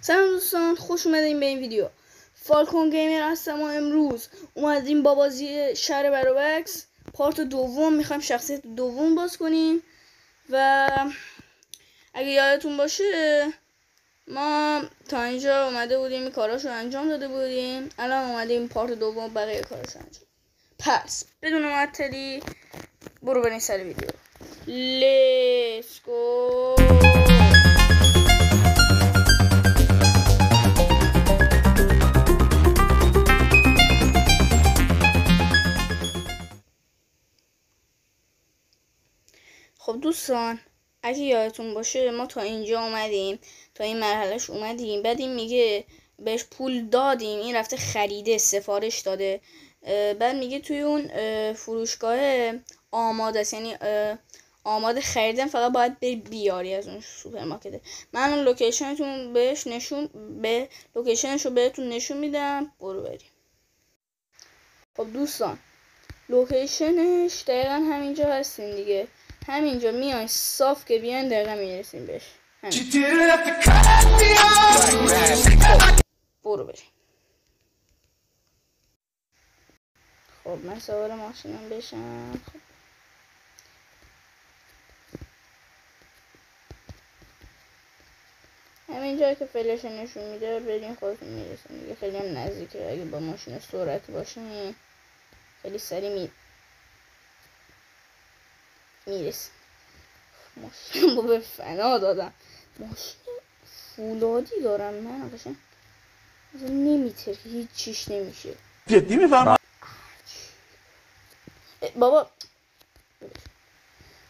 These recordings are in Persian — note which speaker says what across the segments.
Speaker 1: سلام دوستان، خوش اومدین به این ویدیو. فالکون گیمر هستم و امروز اومدیم با بازی شهر برابکس پارت دوم. میخوایم شخصیت دوم باز کنیم و اگه یادتون باشه ما تا اینجا اومده بودیم این کاراشو انجام داده بودیم. الان اومدیم پارت دوم بقیه کاراشو انجام. پس بدون معطلی برو بریم سر ویدیو. لیتس گو. خب دوستان، اگه یادتون باشه ما تا اینجا اومدیم، تا این مرحلهش اومدیم. بعد این میگه بهش پول دادیم، این رفته خریده، سفارش داده. بعد میگه توی اون فروشگاه آماده است، یعنی آماده خریدن، فقط باید بیاری از اون سوپرمارکت. من اون لوکیشنتون بهش لوکیشنشو بهتون نشون میدم، برو بریم. خب دوستان، لوکیشنش دقیقا همینجا هستین دیگه. همینجا میاین صاف که بیاین دقیقا میرسیم بهش. برو بریم. خب من سوار ماشینم بشم. خب همینجا که فلش نشون میده بریم، خودتون میرسیم دیگه. خیلی هم نزدیکه، اگه با ماشین سرعت باشین خیلی سریع میرسیم. ماشین رو به فنا دادم. ماشین فولادی دارم من، قشنگ نمیتره، هیچ چیش نمیشه.
Speaker 2: جدی میفهمم
Speaker 1: بابا.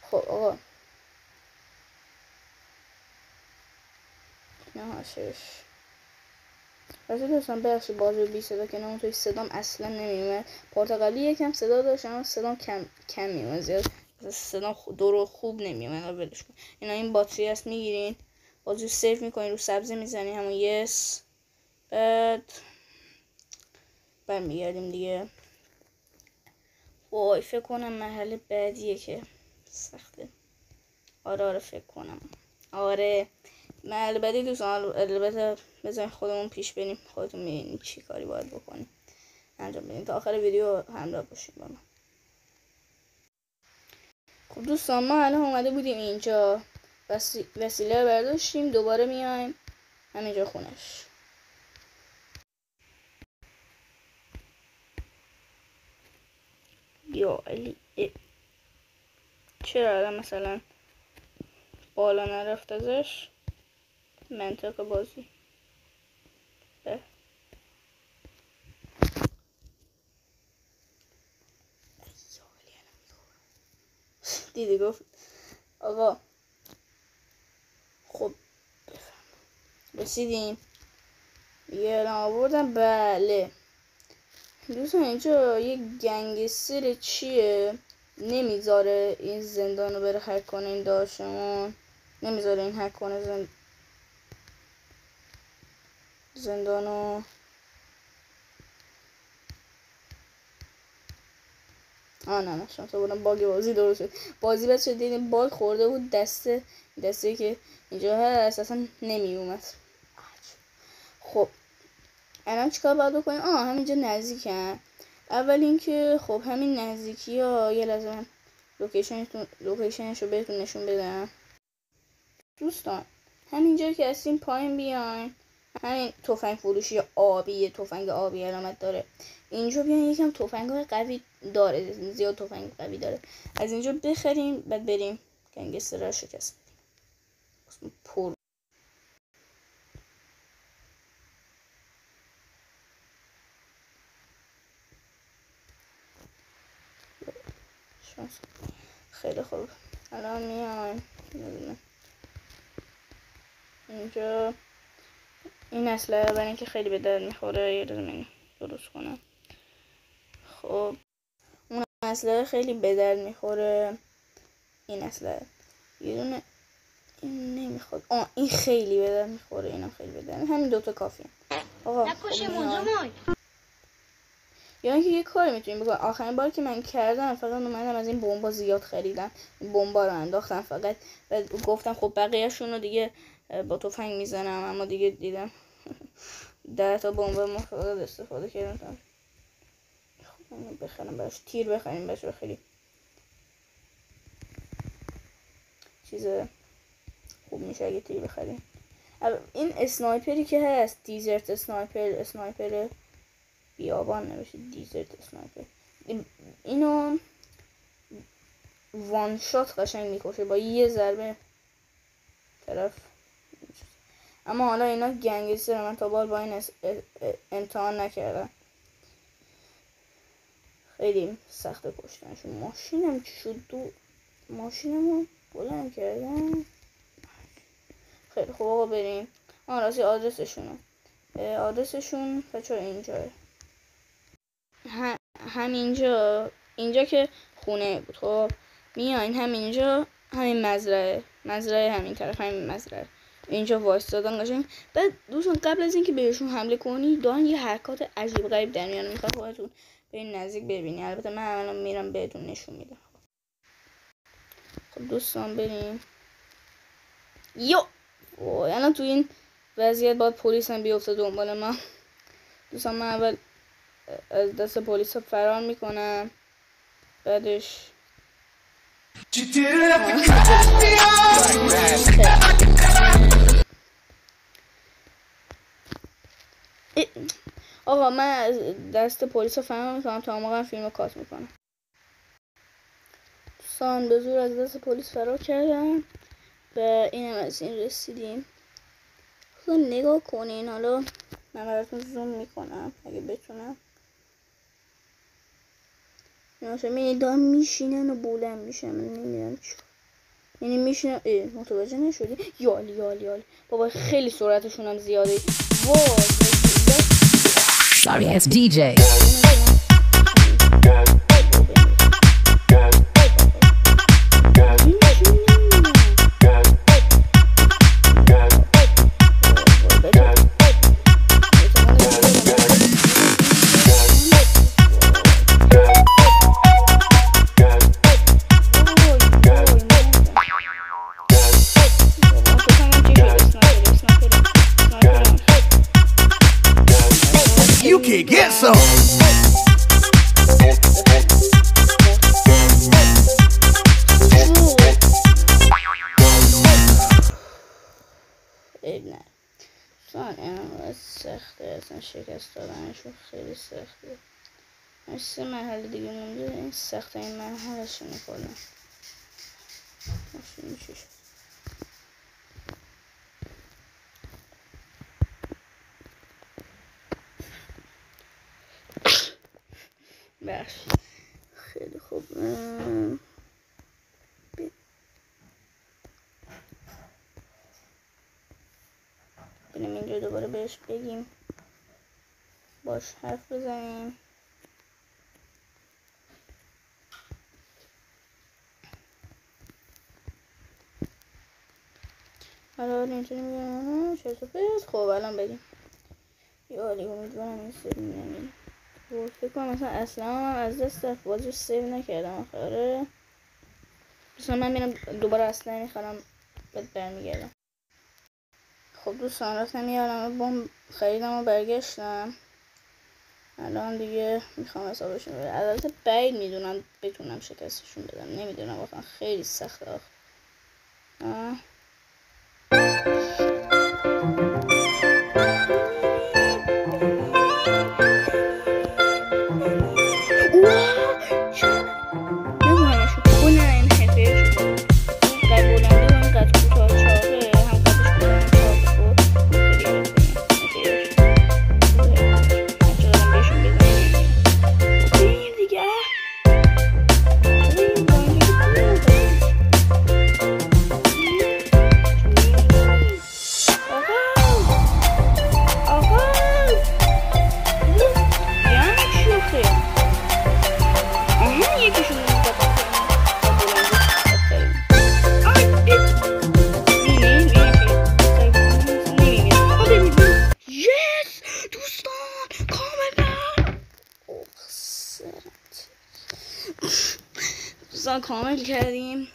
Speaker 1: خب آقا نه هاشش واسه دوستان بخشی بازی بی صدا که اون توی صدام اصلا نمیومد. پرتغالی یکم صدا داشت اما صدام کم میومد، زیاد صدام درو خوب نمیومد. ولش کن. اینا این باتری هست، میگیرین بازی رو سیف میکنین، رو سبز میزنین همون یس. بعد برمیگردیم دیگه. وای فکر کنم مرحله بعدیه که سخته. آره فکر کنم آره مرحله بعدی دوستان. البته بذارین خودمون پیش بریم، خودتون میبینید چی کاری باید بکنیم انجام بدیم. تا آخر ویدیو همراه باشید با من. خب دوستان، ما الان اومده بودیم اینجا، وسیله برداشتیم، دوباره میایم همینجا خونش. یا علی، چرا الان مثلا بالا نرفت ازش؟ منطق بازی دیدی گفت آقا. خب رسیدیم یه الان آوردم. بله دوستان، اینجا یه گنگستر چیه نمیذاره این زندانو بره هک کنه. این داشتمون نمیذاره این هک کنه زندانو. نه شانس آوردم باگ بازی درست شد. بازی بس شد دیدیم باگ خورده بود. دسته که اینجا هست اصلا نمی اومد. خب الان چیکار باید بکنیم؟ همینجا نزدیکم. اول اینکه خب همین نزدیکی ها یه لحظه من لوکیشنشو بهتون نشون بدم. دوستان همینجا که هستیم پایین بیاین، همین تفنگ فروشی آبی، تفنگ آبی علامت داره. اینجا بیاین، یکم تفنگ‌های قوی داره، زیاد تفنگ قوی داره. از اینجا بخریم بعد بریم گنگستر رو شکست بدیم. پر شانس. خیلی خوب. الان میایم اینجا. این اسلحه برای اینکه خیلی به درد میخوره، یه لازم درست کنم. خب اون اسلحه خیلی به درد میخوره. این اسلحه یه دونه این نمیخواد. این خیلی به درد میخوره، اینم خیلی به درد. همین دوتا کافیه آقا. یا اینکه یه کاری میتونیم بکنم. آخرین بار که من کردم فقط اومدم از این بمبا زیاد خریدم، این بمبا رو انداختم فقط. بعد گفتم خب بقیه‌شون رو دیگه با تفنگ میزنم، اما دیگه دیدم 10 تا بمب متعادل استفاده کردم. خب بخرم براش تیر، بخریم بچه، خیلی چیز خوب میشه اگه تیر بخریم. این اسنایپری که هست، دیزرت اسنایپر بیابان نمیشه، دیزرت اسنایپر، اینو وان شات قشنگ میکشه با یه ضربه طرف. اما حالا اینا گنگستر، من تا بال با این امتحان نکردم، خیلی سخت کشتنشون. ماشینم چی شد؟ ماشینمو بلند کردم. خیلی خوب آقا بریم. راستی آدرسشون بچه اینجاه، اینجا که خونه بود. خب میاین همینجا، همین مزرعه همین طرف، همین مزرعه اینجا وایستادن قشنگ. بعد دوستان قبل از اینکه بهشون حمله کنی دارن یه حرکات عجیب غریب در میان، میخواد خودتون به این نزدیک ببینی. البته من الان میرم بهتون نشون میدم. خب دوستان بریم. الان تو این وضعیت باید پلیس هم بیفته دنبال ما. دوستان من اول از دست پلیس ها فرار میکنم، بعدش آقا من از دست پلیس ها فرار میکنم تا موقع فیلم رو کات میکنم. دوستان به زور از دست پلیس فرار کردم و اینم از این رسیدیم. خب نگاه کنین، حالا من براتون زوم میکنم اگه بتونم. یعنی دارم میشینن و بلند میشن، من نمیدونم چی، یعنی میشینن. متوجه نشدی؟ یالی بابا خیلی سرعتشون هم زیاده.
Speaker 2: Sorry ass DJ.
Speaker 3: You can get some.
Speaker 1: سخته اصلا، شکست دادنشون خیلی سخته. 3 مرحله دیگه مونده، این سخته این مرحله شونه کلا. میشه خیلی خوب. بریم اینجا دوباره بهش بگیم، باش حرف بزنیم. حالا اینجوری میگم چطور پس. خب الان بریم. عالی، امیدوارم این سری نمیریم. فکر کنم اصلا هم از دست رفت، بازش سیو نکردم آخره. دوستان من میرم دوباره اصلا میخوام بعد برمیگردم. خب دوستان رفتم یه عالمه بمب خریدم و برگشتم. الان دیگه میخوام حسابشون بره. البته بعید میدونم بتونم شکستشون بدم، نمیدونم واقعا خیلی سخته آخه. دوستان کامل کردیم.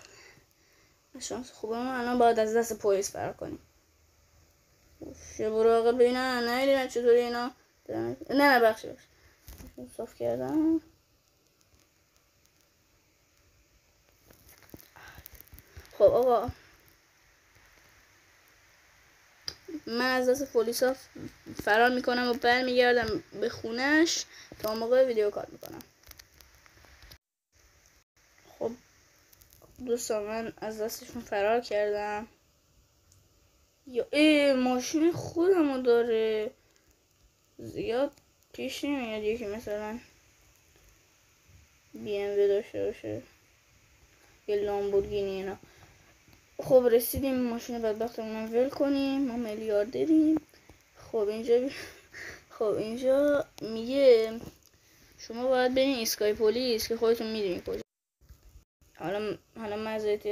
Speaker 1: شانس خوبه ما الان باید از دست پلیس فرار کنیم. چه براغه ببینن نمیدونم چطوری اینا. نه بخش صاف کردم. خب آقا من از دست پلیسا فرار میکنم و برمیگردم به خونش تا موقع ویدیو کار میکنم. خب دوستان من از دستشون فرار کردم. یا ماشین خودمو داره، زیاد پیش نمیاد یکی مثلا BMW داشته باشه یه لامبورگینی اینا. خب رسیدیم ماشین بدبختمون ول کنیم، ما میلیاردریم. خب اینجا میگه شما باید برین اسکای پلیس که خودتون میدونین کجا. حالا مزایت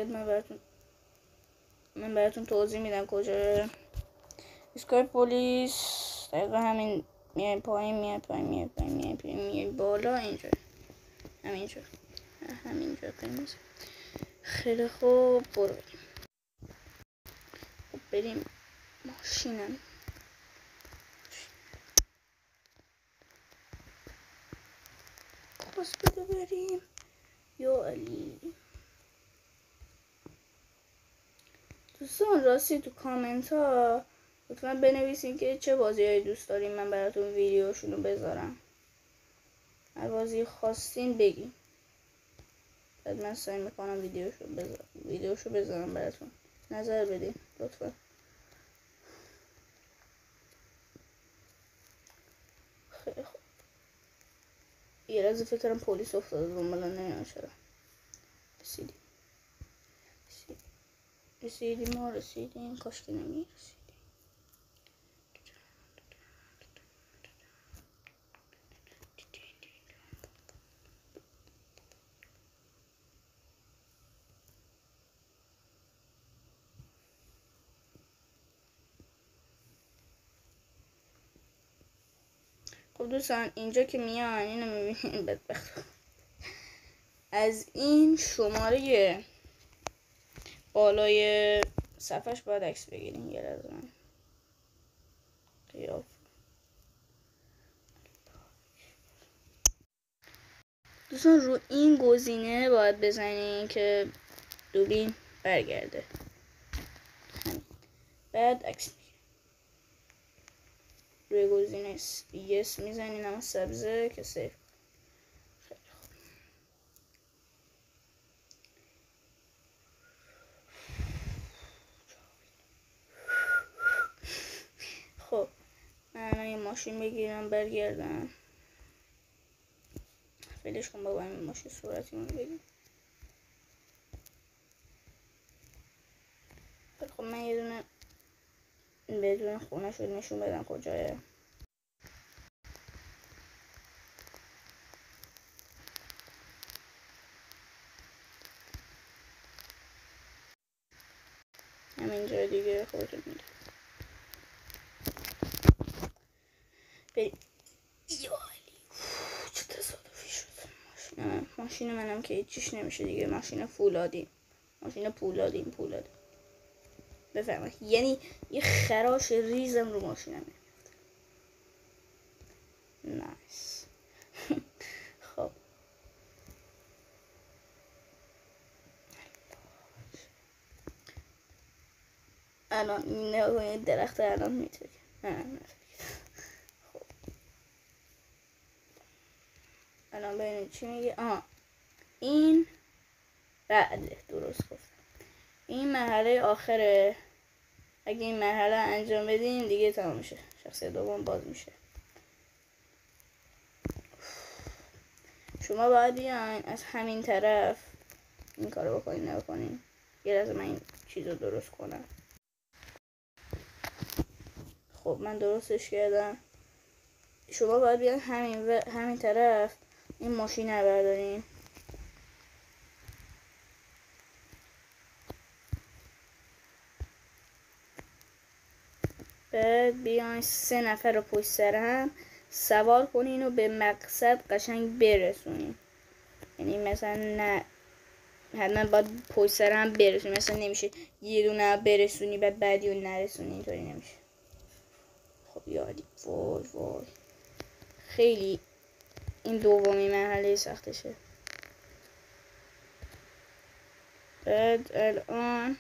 Speaker 1: من براتون توضیح میدم کجا. اسکای پلیس دقیقا همین، میای پایین میای بالا، اینجا همینجا قرمز. خیلی خوب برو بریم ماشینم. باز بده بریم. یا علی دوستان راستی تو کامنت ها لطفا بنویسین که چه بازی های دوست دارین من براتون ویدیوشونو بذارم. هر بازی خواستین بگین، بعد من سعی میکنم ویدیوشو بذارم براتون. نظر بدین لطفا. خیلی خوب یه لحظه فکر کردم پلیس افتاده دنبالم، نمیدونم چرا. رسیدیم کاش که نمیرسیدیم. خب دوستان اینجا که میان اینو میبینین بدبخت. از این شماره بالای صفحش باید عکس بگیریم. یه لحظه من دوستان رو این گزینه باید بزنین که دوربین برگرده. بعد عکس روی گزینه یس میزنین اما سبزه که سیف. خب من یه ماشین بگیرم برگردم. فیلش کن بابا این ماشین صورتی من بگیم. خب من یه دونه بدون خونه شد نشون بدم کجایه. همین جای دیگه خودتون میده بریم. چه تصادفی شد. ماشین منم که هیچیش نمیشه دیگه. ماشین پولادیم بفرمایید. یعنی یه خراش ریزم رو ماشینم میفته. نایس. خب الان این درخت الان میتونه خب الان ببینید چی میگه. این بعد درست گفتم این مرحله آخره. اگه این مرحله انجام بدیم دیگه تمام میشه. شخصیت دوم باز میشه. شما باید بیاین از همین طرف این کارو بکنین. نکنین یه لحظه من این چیزو درست کنم. خب من درستش کردم. شما باید بیاین همین طرف این ماشین رو بردارین. بعد بیاین 3 نفر رو پشت سر هم سوار کنین و به مقصد قشنگ برسونین. یعنی مثلا نه حتما باید پشت سر هم برسونین. مثلا نمیشه یه دونه برسونی بعد بعدی رو نرسونی. اینطوری نمیشه. یادی وای وای خیلی این دومی مرحله سختشه. بعد الان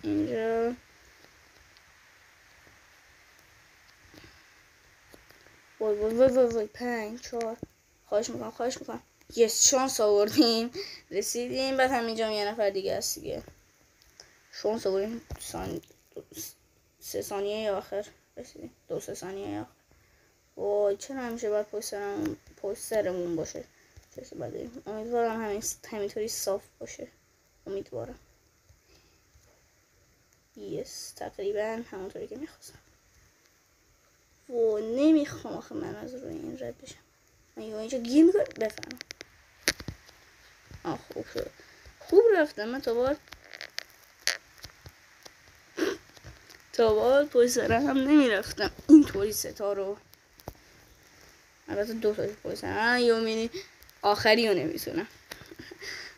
Speaker 1: اینجا وای وای وای وای وای 5 4 خواهش میکنم یس شانس آوردیم رسیدیم. بعد همینجا یه نفر دیگه هست دیگه. شانس آوردیم 3 ثانیه آخر رسیدیم. 2-3 ثانیه آخر. وای چرا همیشه باید پشت سرمون باشه؟ چه بده. امیدوارم همینطوری صاف باشه. امیدوارم. یس تقریبا همونطوری که میخواستم. و نمیخوام آخه من از روی این رد بشم. من یا اینجا گیر میکنم بفهمم. خوب شد. خوب رفتم. من تا بار پشت سرم هم نمیرفتم اینطوری ستا رو. البته 2 تا پشت سرم. یا میبینی آخری رو نمیتونم.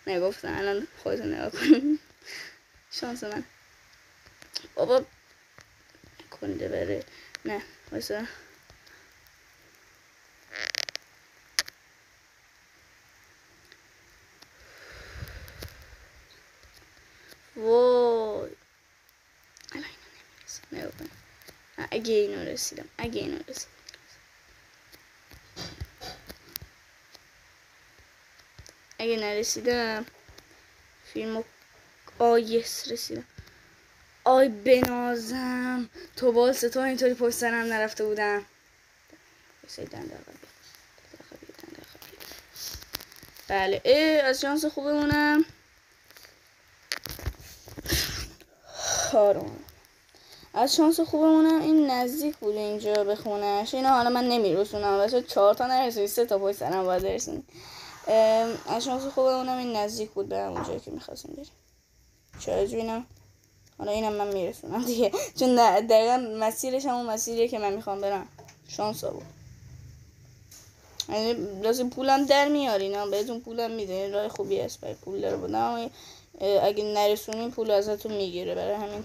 Speaker 1: نگفتم الان خودتون نگاه کنیم. شانس من. بابا کنده بره. نه واسه وای الان اینو نمیرسم. نگاه کنیم. اگه اینو رسیدم اگه نرسیدم فیلمو یس رسیدم. آی بنازم تو بال ستا اینطوری پشت سرم نرفته بودم. بله از شانس خوبمونم از شانس خوبمونم این نزدیک بود اینجا به خونش. اینو حالا من نمیرسونم بچه 4 تا نرسونی 3 تا پشت سرم باید برسونی. از شانس خوبمونم این نزدیک بود به همون جایی که میخواستیم بریم. چرا جوینم حالا اینم من میرسونم دیگه چون دقیقا مسیرش همون مسیریه که من میخوام برم. شانس آورد. یعنی لازم پولم در میارین بهتون پولم میده. راه خوبی است برای پول داره بودم. اگه نرسونین پول ازتون میگیره. برای همین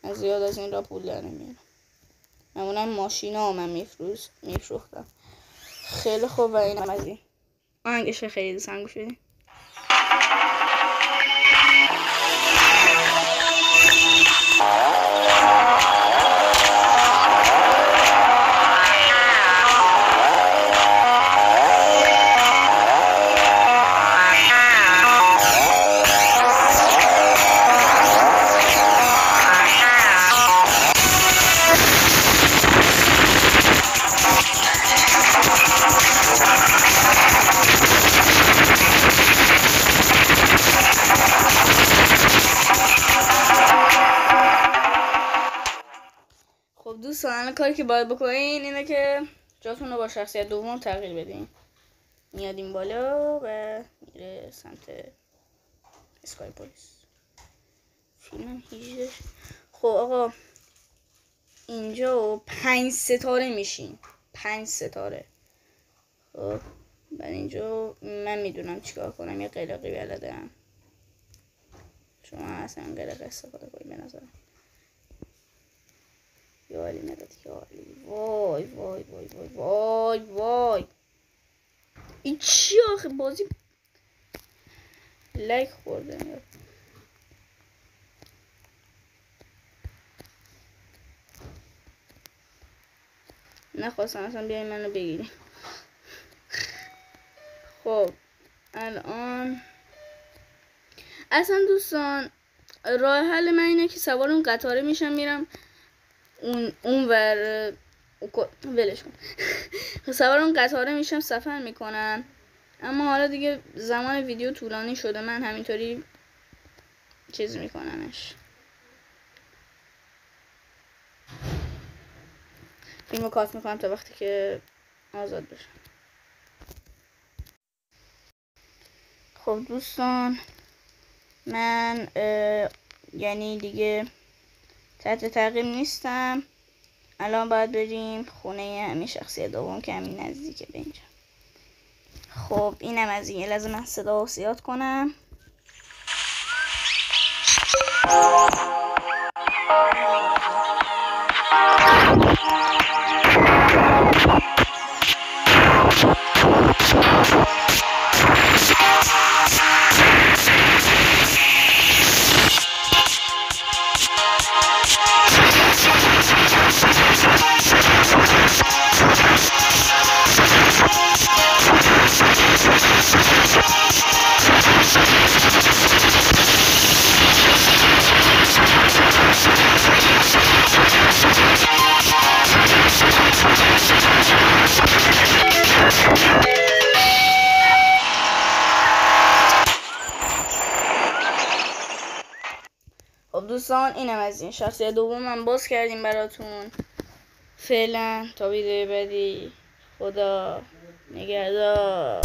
Speaker 1: من زیاد از این راه پول در نمیارم. معمولا ماشینا من میفروختم. خیلی خوب. و اینم از این آهنگش خیلی دوست هم گوش بدین. دوستان کاری که باید بکنین اینه که جاتون رو با شخصیت دوم تغییر بدین. میاد این بالا و میره سمت اسکای پلیس. فیلم 18. خب آقا اینجا 5 ستاره میشین. 5 ستاره. خب بعد اینجا من میدونم چیکار کنم. یه قلقی بلدم. شما اصلا قلق استفاده کنید به نظرم. یالی نداد یالی. وای وای وای وای وای وای این چی آخه بازی لایک خورده. نخواستم اصلا بیایی منو بگیری. خب الان اصلا دوستان راه حل من اینه که سوار اون قطاره میشم میرم اون ور ولش کن. سوار اون قطاره میشم سفر میکنم. اما حالا دیگه زمان ویدیو طولانی شده من همینطوری چیز میکنمش. فیلمو کات میکنم تا وقتی که آزاد بشم. خب دوستان من یعنی دیگه تحت تعقیب نیستم. الان باید بریم خونه همین شخصیت دوم که همین نزدیکه به اینجا. خب اینم از این. لازم من صدا و زیاد کنم. خب دوستان اینم از این شخصیت دومم باز کردیم براتون. فعلا تا ویدیو بعدی، خدا نگهدار.